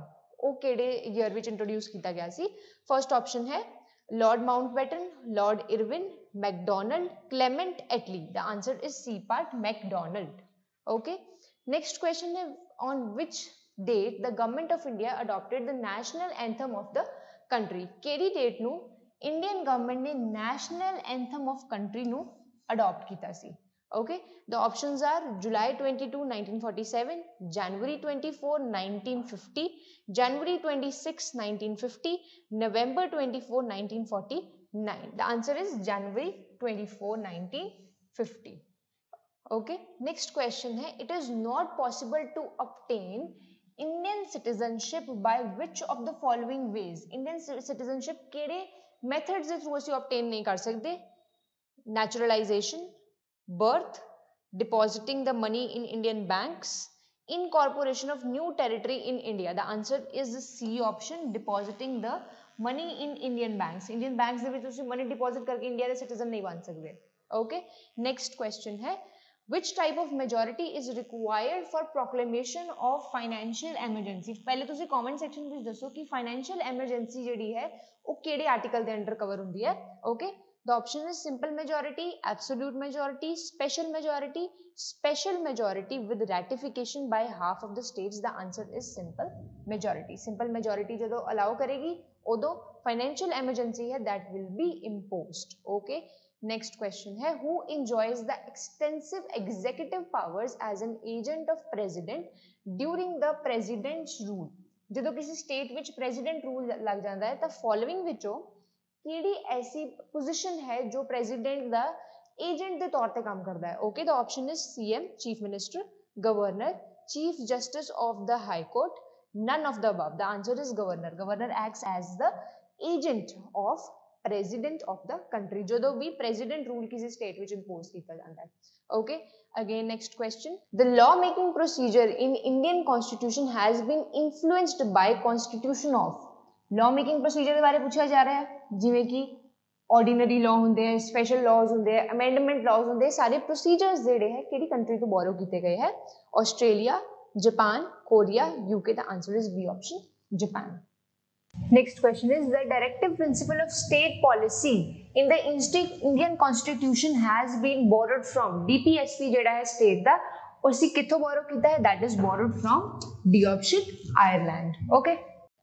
वो केड़े ईयर विच इंट्रोड्यूस किया गया सी फर्स्ट ऑप्शन है lord Mountbatten lord Irwin MacDonald Clement Attlee the answer is C part MacDonald okay next question है on which date the government of India adopted the national anthem of the country केड़ी date नू Indian government ने national anthem of country नू adopt किया सी okay the options are July 22 1947 January 24 1950 January 26 1950 November 24 1949 the answer is January 24 1950 okay next question hai it is not possible to obtain Indian citizenship by which of the following ways Indian citizenship kede methods de through assi obtain nahi kar sakde naturalization birth, depositing the money in Indian banks, incorporation of new territory in India. The answer is the C option, depositing the money in Indian banks. Indian banks ਦੇ ਵਿੱਚ ਤੁਸੀਂ money deposit करके India ਦੇ citizen नहीं बन सकते. Okay. Next question है which type of majority is required for proclamation of financial emergency? पहले ਤੁਸੀਂ comment section ਵਿੱਚ ਦੱਸੋ कि financial emergency ਜਿਹੜੀ ਹੈ ਉਹ ਕਿਹੜੇ article ਦੇ under cover ਹੁੰਦੀ ਹੈ. Okay. The option is simple majority, absolute majority, special majority with ratification by half of the states. The answer is simple majority. Simple majority जदों allow करेगी उदों financial emergency है that will be imposed. Okay. Next question है who enjoys the extensive executive powers as an agent of president during the president's rule. जदों किसी state विच president rule लग जाता है तो following विचों केड़ी ऐसी पोजीशन है जो प्रेसिडेंट दा एजेंट दे तौर पे काम करता है okay the option is CM chief minister governor chief justice of the high court none of the above the answer is governor governor acts as the agent of president of the country जो भी president rule किसी state which impose किया जाता है okay again next question the law making procedure in Indian constitution has been influenced by constitution of law making procedure के बारे पूछा जा रहा है जिमें कि ऑर्डिनरी लॉ होंगे हैं स्पेशल लॉज होंगे हैं अमेंडमेंट लॉज होंगे सारे प्रोसीजर्स जेडे हैं किहड़ी कंट्री तो बोरो किए गए हैं Australia Japan Korea UK the answer is B option Japan next question is the directive principle of state policy in the Indian constitution has been borrowed from DPSP जेड़ा है स्टेट दा उसी किथों बोरो कीता है that is borrowed from D option Ireland okay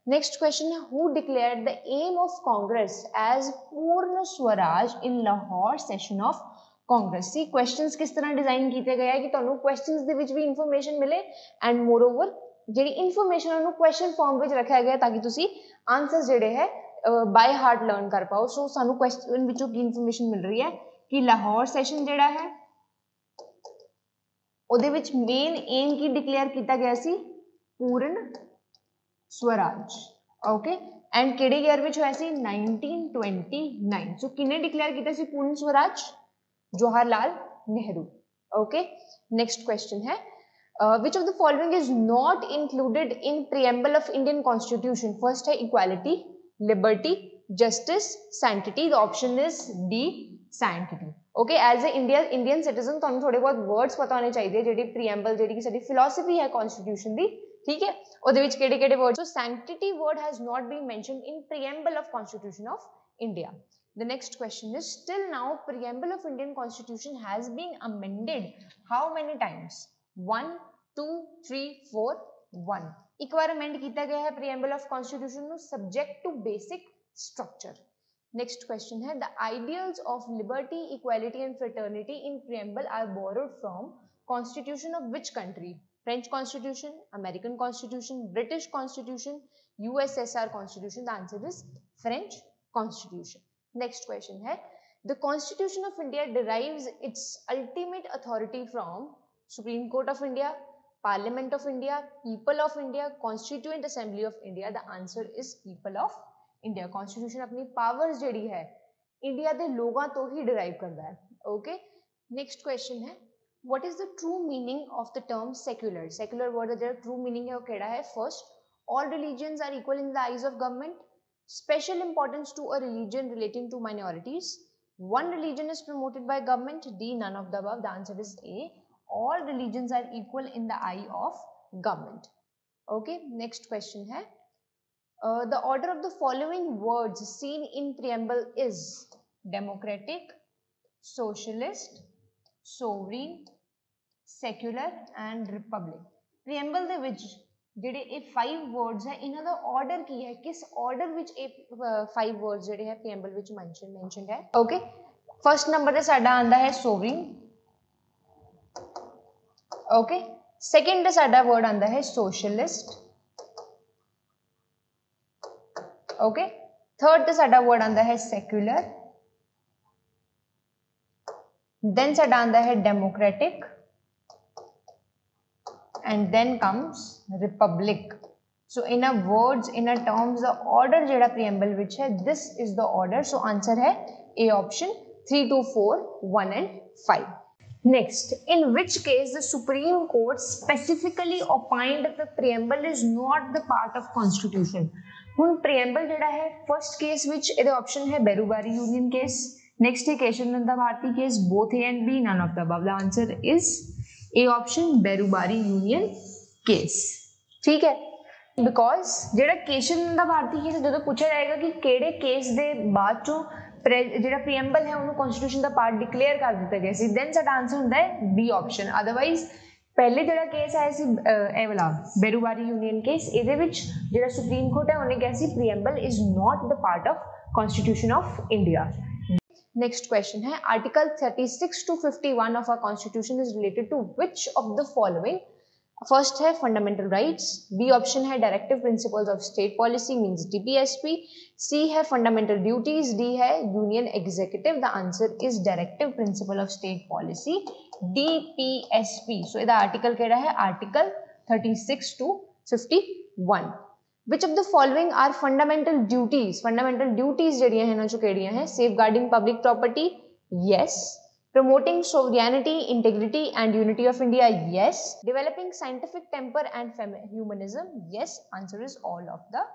Next question है who declared the aim of Congress as पूर्ण Swaraj in Lahore session of Congress? See questions किस तरह डिजाइन किए गए हैं कि ਤੁਹਾਨੂੰ questions ਦੇ ਵਿੱਚ ਵੀ information ਮਿਲੇ and moreover ਜਿਹੜੀ information ਉਹਨੂੰ question form ਵਿੱਚ ਰੱਖਿਆ ਗਿਆ ਤਾਂ ਕਿ ਤੁਸੀਂ answers ਜਿਹੜੇ ਹੈ by heart learn ਕਰ ਪਾਓ ਸੋ ਸਾਨੂੰ question ਵਿੱਚੋਂ ਕੀ information ਮਿਲ ਰਹੀ ਹੈ ਕਿ ਲਾਹੌਰ ਸੈਸ਼ਨ ਜਿਹੜਾ ਹੈ ਉਹਦੇ ਵਿੱਚ ਮੇਨ aim ਕੀ ਡਿਕਲੇਅਰ ਕੀਤਾ ਗਿਆ ਸੀ पूर्ण स्वराज ओके एंड केड़े ईयर विच होया सी 1929 सो किने डिक्लेयर किया सी पूर्ण Swaraj Jawaharlal Nehru okay next question है which of the following is not included in preamble of Indian constitution first है equality liberty justice sanctity the option is D sanctity okay as a Indian citizen ਤੁਹਾਨੂੰ ਥੋੜੇ ਬਹੁਤ words ਪਤਾ ਹੋਣੇ ਚਾਹੀਦੇ ਜਿਹੜੀ preamble ਜਿਹੜੀ ਕਿ ਸਾਡੀ philosophy ਹੈ constitution ਦੀ ठीक है, ਉਹਦੇ ਵਿੱਚ ਕਿਹੜੇ-ਕਿਹੜੇ word, so sanctity word has not been mentioned in preamble of Constitution of India. The next question is, till now preamble of Indian Constitution has been amended how many times? 1 2 3 4 1 ਇੱਕ ਵਾਰ amend ਕੀਤਾ ਗਿਆ ਹੈ preamble of Constitution ਨੂੰ subject to basic structure. Next question है, the ideals of liberty, equality and fraternity in preamble are borrowed from Constitution of which country? French Constitution, American Constitution, British Constitution, USSR Constitution. The answer is French Constitution. Next question है, the Constitution of India derives its ultimate authority from Supreme Court of India, Parliament of India, People of India, Constituent Assembly of India. The answer is People of India. Constitution अपनी powers ਜਿਹੜੀ ਹੈ India ਦੇ लोगों तो ही derive करता है. Okay. Next question है, what is the true meaning of the term secular? Secular word का जो true meaning है वो केड़ा है? First, all religions are equal in the eyes of government. Special importance to a religion relating to minorities. One religion is promoted by government. D, none of the above. The answer is A. All religions are equal in the eye of government. Okay. Next question है, the order of the following words seen in preamble is democratic, socialist, sovereign, secular and republic. preamble ਦੇ ਵਿੱਚ ਜਿਹੜੇ ਇਹ 5 words ਹੈ ਇਹਨਾਂ ਦਾ order ਕੀ ਹੈ, ਕਿਸ order ਵਿੱਚ ਇਹ 5 words ਜਿਹੜੇ ਹੈ preamble ਵਿੱਚ mentioned ਹੈ. okay, first number ਤੇ ਸਾਡਾ ਆਂਦਾ ਹੈ sovereign. okay, second ਤੇ ਸਾਡਾ word ਆਂਦਾ ਹੈ socialist. okay, third ਤੇ ਸਾਡਾ word ਆਂਦਾ ਹੈ secular. then ਸਾਡਾ ਆਂਦਾ ਹੈ democratic. and then comes republic. so in a words, in a terms, the order jehda preamble which hai, this is the order. so answer hai A option, 3 2 4 1 and 5. next, in which case the Supreme Court specifically opined that the preamble is not the part of constitution. hun preamble jehda hai, first case which ਇਹਦੇ option hai Berubari Union case, next hai Keshav Nanda Bharti case, both A and B, none of the above. the answer is A option, Berubari Union case. ठीक है, because ਜਿਹੜਾ ਕੇਸ਼ਵ ਨੰਦਾ ਭਾਰਤੀ case ਜਦੋਂ ਪੁੱਛਿਆ ਜਾਏਗਾ ਕਿ ਕਿਹੜੇ case ਦੇ ਬਾਅਦ ਚੋਂ ਜਿਹੜਾ ਪ੍ਰੀਐਮਬਲ ਹੈ ਉਹਨੂੰ ਕਨਸਟੀਟਿਊਸ਼ਨ ਦਾ ਪਾਰਟ ਡਿਕਲੇਅਰ ਕਰ ਦਿੱਤਾ ਗਿਆ ਸੀ, ਦੈਨ ਸਾਡਾ ਆਨਸਰ ਹੁੰਦਾ ਹੈ ਬੀ ਆਪਸ਼ਨ. ਅਦਰਵਾਈਜ਼ ਪਹਿਲੇ ਜਿਹੜਾ ਕੇਸ ਆਇਆ ਸੀ ਇਹ ਵਾਲਾ ਬੇਰੂਬਾਰੀ ਯੂਨੀਅਨ ਕੇਸ, ਇਹਦੇ ਵਿੱਚ ਜਿਹੜਾ ਸੁਪਰੀਮ ਕੋਰਟ ਹੈ ਉਹਨੇ ਕਿਹਾ ਸੀ preamble is not the part of constitution of India. Next question है, article 36 to 51 of our constitution is related to which of the following? First है fundamental rights, B option है directive principles of state policy means DPSP, C है fundamental duties, D है union executive. the answer is directive principle of state policy, DPSP. so इधर article केड़ा है, article 36 to 51. Which of the following are fundamental duties? fundamental duties ਜਿਹੜੀਆਂ ਹੈ ਨਾ ਜੋ ਕਿਹੜੀਆਂ ਹੈ, safeguarding public property, yes. promoting sovereignty, integrity and unity of India, yes. developing scientific temper and humanism, yes. answer is all of the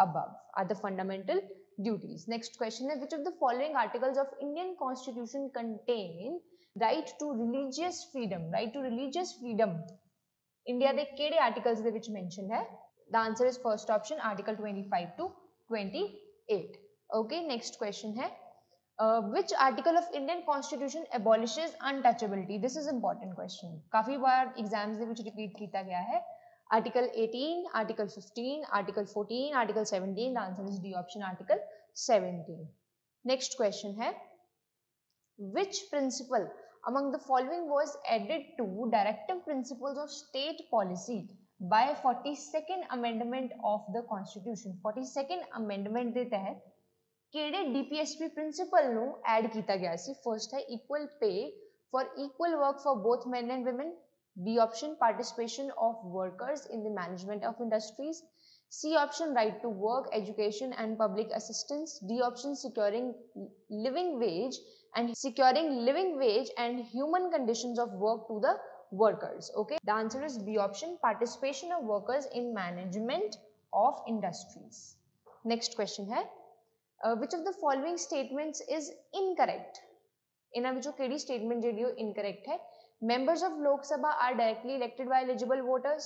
above are the fundamental duties. Next question is, which of the following articles of Indian Constitution contain right to religious freedom? right to religious freedom India ਦੇ ਕਿਹੜੇ articles ਦੇ ਵਿੱਚ mentioned ਹੈ? The answer is first option, article 25 to 28. okay, next question है, which article of Indian Constitution abolishes untouchability? this is important question, काफी बार exams ਦੇ ਵਿੱਚ repeat ਕੀਤਾ ਗਿਆ है. article 18, article 15, article 14, article 17. the answer is D option, article 17. next question है, which principle among the following was added to directive principles of state policy by 42nd amendment of the constitution? 42nd amendment ਦੇ ਤਹਿਤ ਕਿਹੜੇ DPSP principle ਨੂੰ add ਕੀਤਾ ਗਿਆ ਸੀ? First ਹੈ equal pay for equal work for both men and women, B option participation of workers in the management of industries, C option right to work, education and public assistance, D option securing living wage and human conditions of work to the workers. okay, the answer is B option, participation of workers in management of industries. next question है, which of the following statements is incorrect? इना विचों केड़ी statement JD हो incorrect है? members of Lok Sabha are directly elected by eligible voters,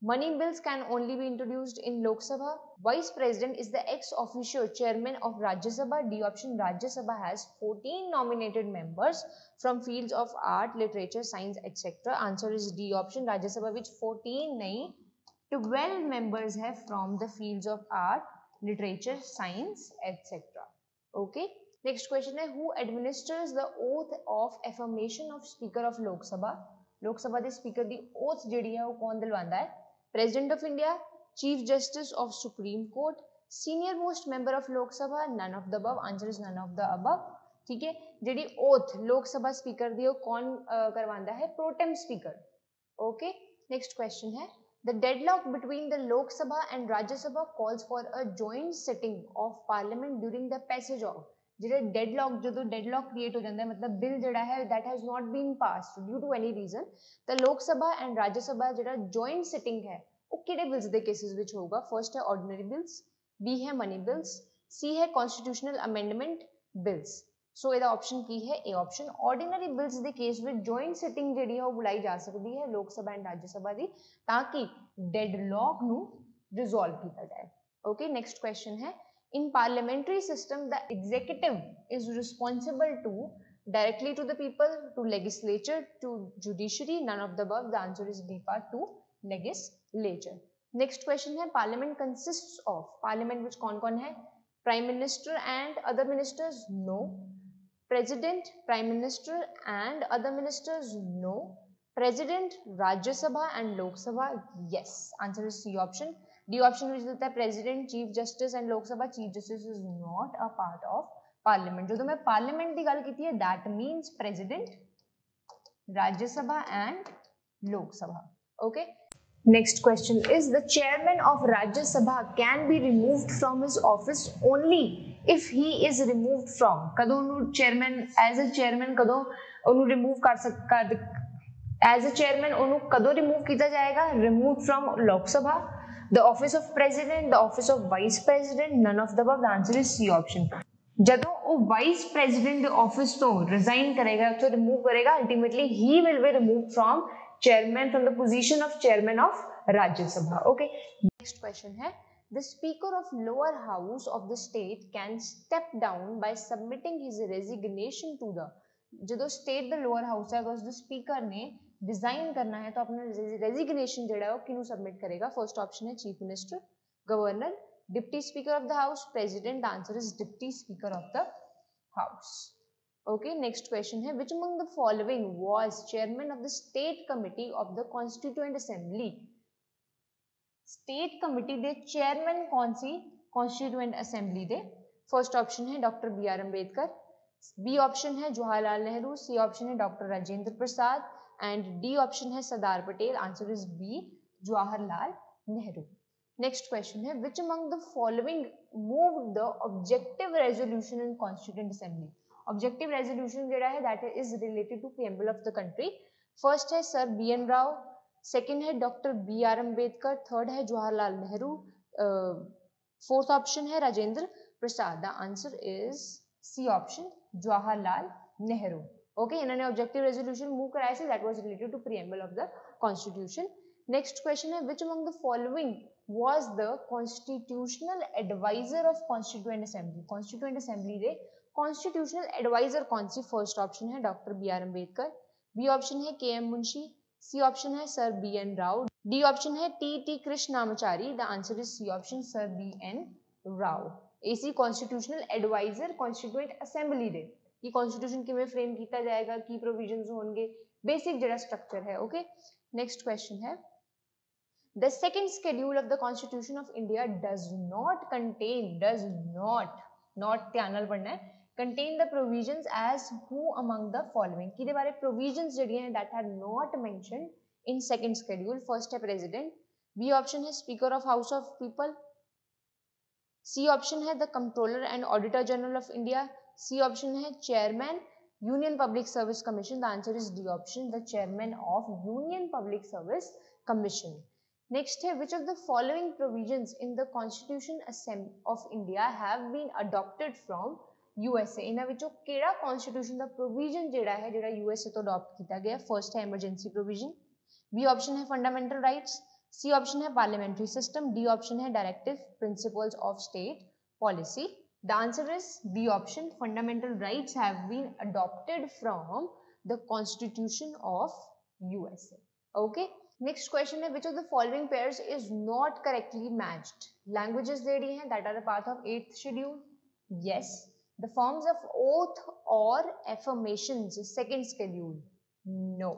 Money bills can only be introduced in Lok Sabha. Vice President is the ex officio chairman of Rajya Sabha. D option, Rajya Sabha has 14 nominated members from fields of art, literature, science, etc. Answer is D option, Rajya Sabha which 14 nahi 12 members have from the fields of art, literature, science, etc. Okay. Next question है, who administers the oath of affirmation of Speaker of Lok Sabha? लोक सभा के speaker की oath जिहड़ी है वो कौन दिलवांदा है? President of India, Chief Justice of Supreme Court, Senior Most Member of Lok Sabha, none of the above. Answer is none of the above. ठीक है, जिहड़ी ओथ लोक सभा स्पीकर दी वो कौन करवांदा है? Pro tem speaker. Okay. Next question है, the deadlock between the Lok Sabha and Rajya Sabha calls for a joint sitting of Parliament during the passage of. ਜਿਹੜਾ डेडलॉक जो डेडलॉक क्रिएट हो जाता है मतलब बिल जड़ा है that has not been passed due to any reason तो लोक सभा एंड राज्य सभा जड़ा जॉइंट सिटिंग है वो किहड़े बिल्स दे केसेस विच होगा? फर्स्ट है ऑर्डिनरी बिल्स, बी है मनी बिल्स, सी है कॉन्स्टिट्यूशनल अमेंडमेंट बिल्स. सो ਇਹਦਾ ऑप्शन की है ए ऑप्शन. ऑर्डिनरी बिल्स ਦੇ केस ਵਿੱਚ जॉइंट सिटिंग ਜਿਹੜੀ ਹੈ ਉਹ ਬੁਲਾਈ ਜਾ ਸਕਦੀ ਹੈ ਲੋਕ ਸਭਾ ਐਂਡ ਰਾਜ ਸਭਾ ਦੀ ਤਾਂ ਕਿ ਡੈਡਲੌਕ ਨੂੰ ਰਿਜ਼ੋਲਵ ਕੀਤਾ ਜਾਏ. ओके. नेक्स्ट क्वेश्चन है, in parliamentary system the executive is responsible to directly to the people, to legislature, to judiciary, none of the above. The answer is D part, to legislature. Next question है, parliament consists of, parliament which कौन है? prime minister and other ministers? No. president, prime minister and other ministers? No. president, Rajya Sabha and Lok Sabha? Yes. Answer is C option. D option which देता है president, chief justice and lok sabha. chief justice is not a part of parliament. जो तो मैं parliament की गल की है that means president, Rajya Sabha and Lok Sabha. Okay. Next question is, the chairman of Rajya Sabha can be removed from his office only if he is removed from. कदों उन्होंने chairman as a chairman कदों उन्होंने remove कर as a chairman उन्होंने कदों remove किया जाएगा? Removed from Lok Sabha, the office of president, the office of vice president, none of the above. The answer is C option. ਜਦੋਂ ਉਹ vice president ਦੇ ਆਫਿਸ ਤੋਂ ਰਿਜ਼ਾਈਨ ਕਰੇਗਾ ਉੱਥੋਂ ਰਿਮੂਵ ਕਰੇਗਾ ultimately he will be removed from chairman, from the position of chairman of Rajya Sabha. Okay. Next question है, the speaker of lower house of the state can step down by submitting his resignation to the, ਜਦੋਂ state ਦਾ lower house है अगर उस speaker ने design करना है तो अपना रेजिग्नेशन जड़ा है वो किनु सबमिट करेगा? फर्स्ट ऑप्शन है chief minister, governor, deputy speaker of the house, president. Answer is deputy speaker of the house. Okay. Next question है, which among the following was chairman of the state committee of the constituent assembly? State committee दे chairman कौन सी constituent assembly दे? First option है doctor B R Ambedkar, B option है Jawaharlal Nehru, C option है doctor Rajendra Prasad and D option है Sardar Patel. Answer is B, Jawaharlal Nehru. Next question है, which among the following moved the objective resolution in Constituent Assembly? Objective resolution जेड़ा है that is related to preamble of the country. First है Sir B.N. Rao, second है Dr. B.R. Ambedkar, third है Jawaharlal Nehru, fourth option है Rajendra Prasad. The answer is C option, Jawaharlal Nehru. Okay, इन्होंने objective resolution move कराया से that was related to preamble of the constitution. Next question है, which among the following was the constitutional adviser of constituent assembly? Constituent assembly दे constitutional adviser कौन सी? First option है doctor B R Ambedkar, B option है K M Munshi, C option है sir B N Rao, D option है T T Krishnamachari. The answer is C option, sir B N Rao. एसी constitutional adviser constituent assembly दे कि constitution किवें frame किया जाएगा, की प्रोविजंस होंगे, बेसिक जड़ा स्ट्रक्चर है. ओके. नेक्स्ट क्वेश्चन है, the second schedule of the constitution of India does not contain, does not ध्यान नाल पढ़ना है, contain the provisions as who among the following? किदे बारे प्रोविजंस जड़ियां हैं that are not mentioned in second schedule? First है प्रेसिडेंट, बी ऑप्शन है speaker of house of people, C option है the controller and auditor general of India, C option है chairman union public service commission. The answer is D option, the chairman of union public service commission. Next है, which of the following provisions in the constitution of India have been adopted from USA? इन्हां विचों किहड़ा constitution दा provision जिहड़ा है जिहड़ा USA तो adopt किया गया? फर्स्ट है इमरजेंसी प्रोविजन, बी ऑप्शन है फंडामेंटल राइट्स, सी ऑप्शन है पार्लियामेंट्री सिस्टम, डी ऑप्शन है directive principles of state policy. The answer is B option, fundamental rights have been adopted from the constitution of USA. Okay, next question है which of the following pairs is not correctly matched. Languages दे रही हैं that are a part of 8th schedule. Yes. The forms of oath और affirmations second schedule. No.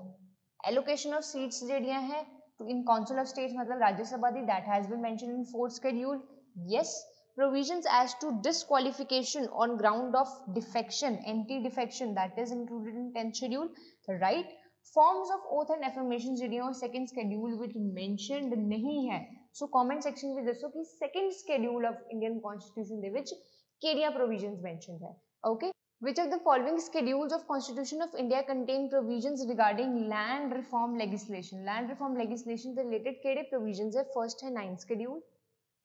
Allocation of seats ਜਿਹੜੀਆਂ है तो in council of states मतलब राज्यसभा दी that has been mentioned in 4th schedule. Yes. Provisions as to disqualification on ground of defection, anti-defection, that is included in 10th schedule. Right. Forms of oath and affirmations ਜਿਹੜੀਆਂ ਉਹ second schedule ਵਿੱਚ mentioned नहीं है. So comment section ਵਿੱਚ ਦੱਸੋ कि second schedule of Indian constitution ਦੇ ਵਿੱਚ ਕਿਹੜੀਆਂ provisions mentioned है. Okay. Which of the following schedules of Constitution of India contain provisions regarding land reform legislation? Land reform legislation से related केड़े provisions है? First है 9th schedule,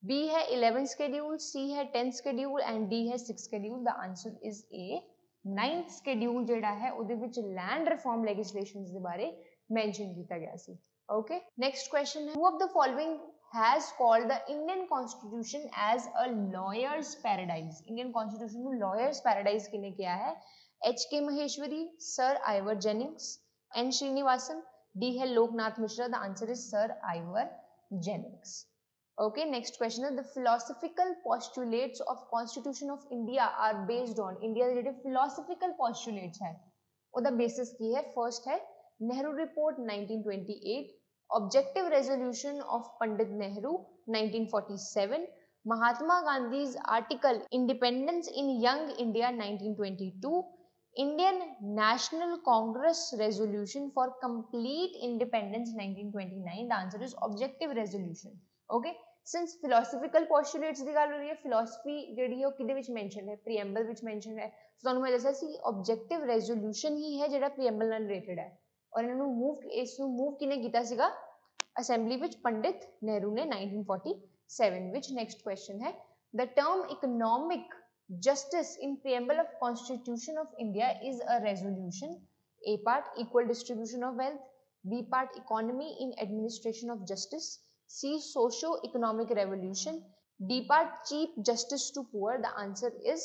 B है 11th schedule, C है 10th schedule and D है 6th schedule. The answer is A. 9th schedule जेड़ा है उधे विच land reform legislations दे बारे mention किया गया सी. Okay. Next question है, who of the following has called the Indian Constitution as a lawyer's paradise? Indian Constitution को lawyer's paradise किने किया है? H.K. Maheshwari, Sir Ivor Jennings, N. Srinivasan, D है Loknath Mishra. The answer is Sir Ivor Jennings. Okay, next question है, the philosophical postulates of Constitution of India are based on. India के जो philosophical postulates है, उधर basis की है. First है Nehru Report 1928, Objective Resolution of Pandit Nehru 1947, Mahatma Gandhi's article Independence in Young India 1922, Indian National Congress Resolution for Complete Independence 1929. The answer is Objective Resolution. Okay. Since philosophical postulates ਦੀ ਗੱਲ ਹੋ ਰਹੀ ਹੈ, philosophy ਜਿਹੜੀ ਹੈ ਉਹ ਕਿਹਦੇ ਵਿੱਚ mentioned ਹੈ? Preamble ਵਿੱਚ mentioned ਹੈ. ਤੁਹਾਨੂੰ ਮੈਂ ਦੱਸਿਆ ਸੀ Objective Resolution ਹੀ ਹੈ ਜਿਹੜਾ preamble ਨਾਲ related ਹੈ. और इन्होंने मूव किने कीता सीगा असेंबली विच पंडित नेहरू ने 1947 विच. नेक्स्ट क्वेश्चन है, the term economic justice in preamble of constitution of India is a resolution. A part equal distribution of wealth, B part economy in administration of justice, C socio economic revolution, D part chief justice to poor. The answer is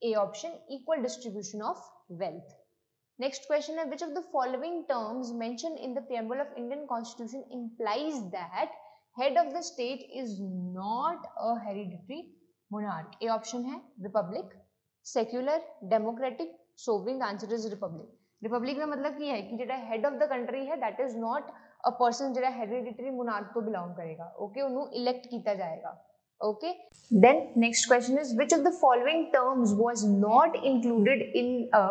A option, equal distribution of wealth. Next question है, which of the following terms mentioned in the preamble of Indian Constitution implies that head of the state is not a hereditary monarch? A option है republic, secular, democratic, sovereign. The answer is republic. Republic का मतलब क्या है कि जेड़ा head of the country है that is not a person जेड़ा hereditary monarch को belong करेगा. Okay, उन्हों elect किया जाएगा. Okay. Then next question is, which of the following terms was not included in a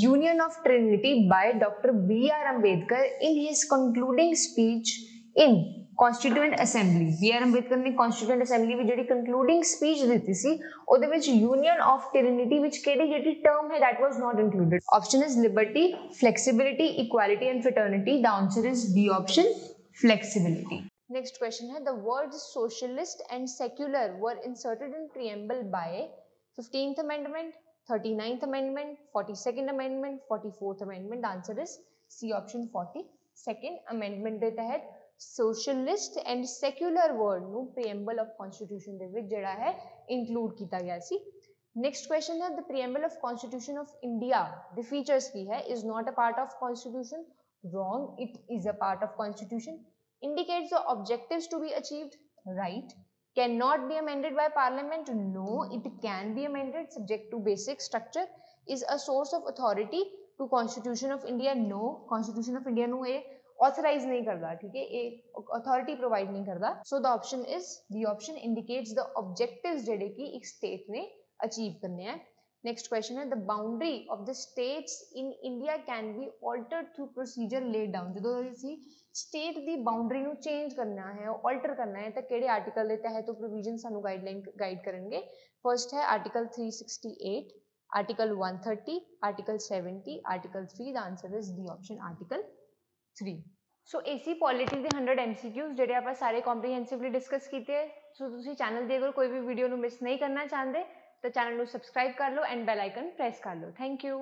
Union of Trinity by Dr. B.R. Ambedkar in his concluding speech in Constituent Assembly? B.R. Ambedkar ने Constituent Assembly में ਜਿਹੜੀ concluding speech ਦਿੱਤੀ ਸੀ ਉਹਦੇ ਵਿੱਚ Union of Trinity ਵਿੱਚ ਕਿਹੜੀ ਜਿਹੜੀ term है that was not included? Option is liberty, flexibility, equality and fraternity. The answer is B option, flexibility. Next question है, the words socialist and secular were inserted in preamble by 15th amendment, 39th amendment, 42nd amendment, 44th amendment. The answer is C option, 42nd amendment ਦੇ ਤਹਿਤ socialist and secular word ਨੂੰ preamble of constitution ਦੇ ਵਿੱਚ ਜਿਹੜਾ ਹੈ include ਕੀਤਾ ਗਿਆ ਸੀ. Next question है, the preamble of constitution of India, the features की है, is not a part of constitution. Wrong, it is a part of constitution. Indicates the objectives to be achieved. Right. Cannot be amended by parliament. No, it can be amended subject to basic structure. Is a source of authority to constitution of India. No, constitution of India ਨੂੰ ਇਹ authorize नहीं करता, ठीक है, ਇਹ authority provide नहीं करता. So the option is the option, indicates the objectives ਜਿਹੜੇ कि एक state ने achieve करने हैं. Next question है, the boundary of the states in India can be altered through procedure laid down. ਜਦੋਂ ਅਸੀਂ state ਦੀ boundary ਨੂੰ change करना है, alter करना है, तो ਕਿਹੜੇ article ਦੇ ਤਹਿਤ ਉਹ provision ਸਾਨੂੰ guide ਕਰਨਗੇ? First है article 368, article 130, article 70, article 3. The answer is D option, article 3. So AC polity ਦੇ 100 MCQs ਜਿਹੜੇ ਆਪਾਂ ਸਾਰੇ comprehensively discuss ਕੀਤੇ ਹੈ. So ਤੁਸੀਂ channel ਦੇ ਅਗਰ ਕੋਈ ਵੀ video ਨੂੰ miss ਨਹੀਂ ਕਰਨਾ ਚਾਹੁੰਦੇ तो चैनल को सब्सक्राइब कर लो एंड बेल आइकन प्रेस कर लो. Thank you.